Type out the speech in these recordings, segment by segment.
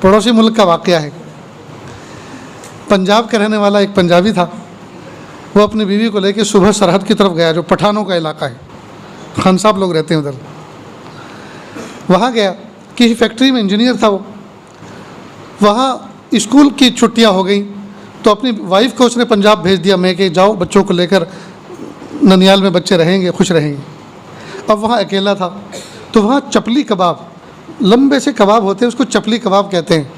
पड़ोसी मुल्क का वाक़या है। पंजाब का रहने वाला एक पंजाबी था, वो अपनी बीवी को लेकर सुबह सरहद की तरफ गया, जो पठानों का इलाका है, खान साहब लोग रहते हैं उधर। वहाँ गया, किसी फैक्ट्री में इंजीनियर था वो। वहाँ स्कूल की छुट्टियाँ हो गई तो अपनी वाइफ को उसने पंजाब भेज दिया, मैं कि जाओ बच्चों को लेकर ननियाल में बच्चे रहेंगे, खुश रहेंगे। अब वहाँ अकेला था तो वहाँ चपली कबाब, लंबे से कबाब होते हैं, उसको चपली कबाब कहते हैं,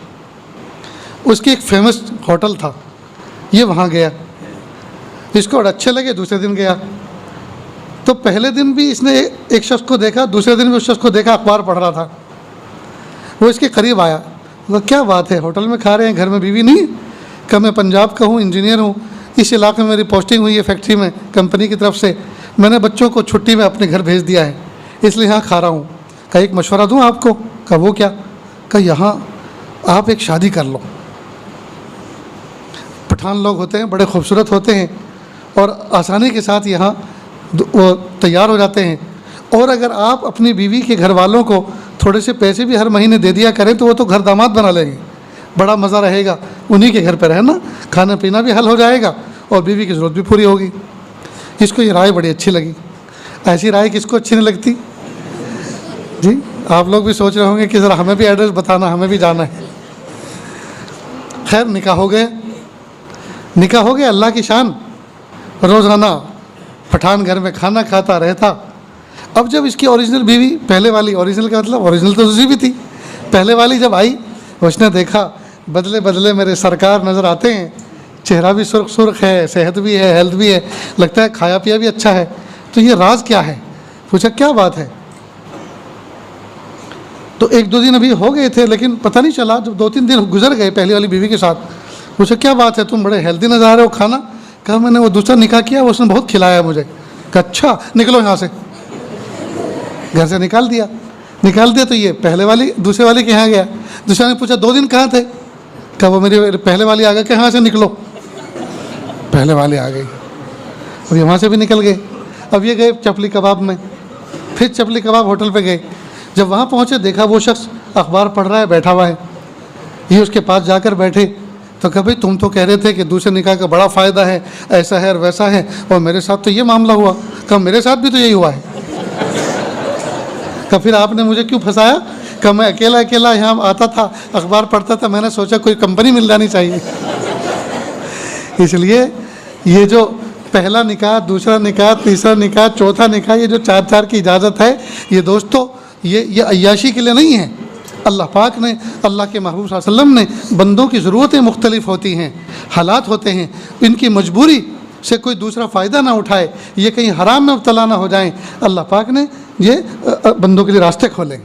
उसकी एक फेमस होटल था। ये वहाँ गया, इसको और अच्छे लगे। दूसरे दिन गया तो पहले दिन भी इसने एक शख्स को देखा, दूसरे दिन भी उस शख्स को देखा, अखबार पढ़ रहा था। वो इसके करीब आया, वो क्या बात है, होटल में खा रहे हैं, घर में बीवी नहीं? कहा मैं पंजाब का हूँ, इंजीनियर हूँ, इस इलाके में मेरी पोस्टिंग हुई है फैक्ट्री में, कंपनी की तरफ से। मैंने बच्चों को छुट्टी में अपने घर भेज दिया है, इसलिए यहाँ खा रहा हूँ। कहा एक मशवरा दूँ आपको? कहा वो क्या? कहा यहाँ आप एक शादी कर लो। पठान लोग होते हैं, बड़े खूबसूरत होते हैं और आसानी के साथ यहाँ वो तैयार हो जाते हैं। और अगर आप अपनी बीवी के घर वालों को थोड़े से पैसे भी हर महीने दे दिया करें तो वो तो घर दामाद बना लेंगे, बड़ा मज़ा रहेगा। उन्हीं के घर पर रहना, खाना पीना भी हल हो जाएगा और बीवी की ज़रूरत भी पूरी होगी। इसको ये राय बड़ी अच्छी लगी। ऐसी राय किसको अच्छी नहीं लगती जी? आप लोग भी सोच रहे होंगे कि ज़रा हमें भी एड्रेस बताना, हमें भी जाना है। खैर निकाह हो गया, निकाह हो गया, अल्लाह की शान। रोज़ाना पठान घर में खाना खाता रहता। अब जब इसकी ओरिजिनल बीवी, पहले वाली, ओरिजिनल का मतलब ओरिजिनल तो दूसरी भी थी, पहले वाली जब आई, उसने देखा बदले बदले मेरे सरकार नज़र आते हैं, चेहरा भी सुर्ख सुर्ख है, सेहत भी है, हेल्थ भी है, लगता है खाया पिया भी अच्छा है, तो ये राज क्या है? पूछा क्या बात है? तो एक दो दिन अभी हो गए थे लेकिन पता नहीं चला। जब 2-3 दिन गुजर गए पहली वाली बीवी के साथ, पूछा क्या बात है, तुम बड़े हेल्दी नज़र आ रहे हो, खाना? कहा मैंने वो दूसरा निकाह किया, उसने बहुत खिलाया मुझे। कहा अच्छा, निकलो यहाँ से। घर से निकाल दिया। निकाल दिया तो ये पहले वाली दूसरे वाले के यहाँ गया। दूसरे ने पूछा 2 दिन कहाँ थे? कहा वो मेरी पहले वाली आ गई। कहाँ से निकलो? पहले वाले आ गई। अब ये वहाँ से भी निकल गए। अब ये गए चपली कबाब में, फिर चपली कबाब होटल पे गए। जब वहाँ पहुँचे देखा वो शख्स अखबार पढ़ रहा है, बैठा हुआ है। ये उसके पास जाकर बैठे तो कहा भाई तुम तो कह रहे थे कि दूसरे निकाह का बड़ा फ़ायदा है, ऐसा है और वैसा है, और मेरे साथ तो ये मामला हुआ। कहा मेरे साथ भी तो यही हुआ है। कहा फिर आपने मुझे क्यों फंसाया? कहा मैं अकेला अकेला यहाँ आता था, अखबार पढ़ता था, मैंने सोचा कोई कंपनी मिल जानी चाहिए। इसलिए ये जो पहला निकाह, दूसरा निकाह, तीसरा निकाह, चौथा निकाह, ये जो 4-4 की इजाज़त है, ये दोस्तों ये अय्याशी के लिए नहीं है। अल्लाह पाक ने, अल्लाह के महबूब सल्लल्लाहु अलैहि वसल्लम ने, बंदों की ज़रूरतें मुख्तलिफ होती हैं, हालात होते हैं, इनकी मजबूरी से कोई दूसरा फ़ायदा ना उठाए, ये कहीं हराम में मुब्तला ना हो जाएं, अल्लाह पाक ने ये बंदों के लिए रास्ते खोले।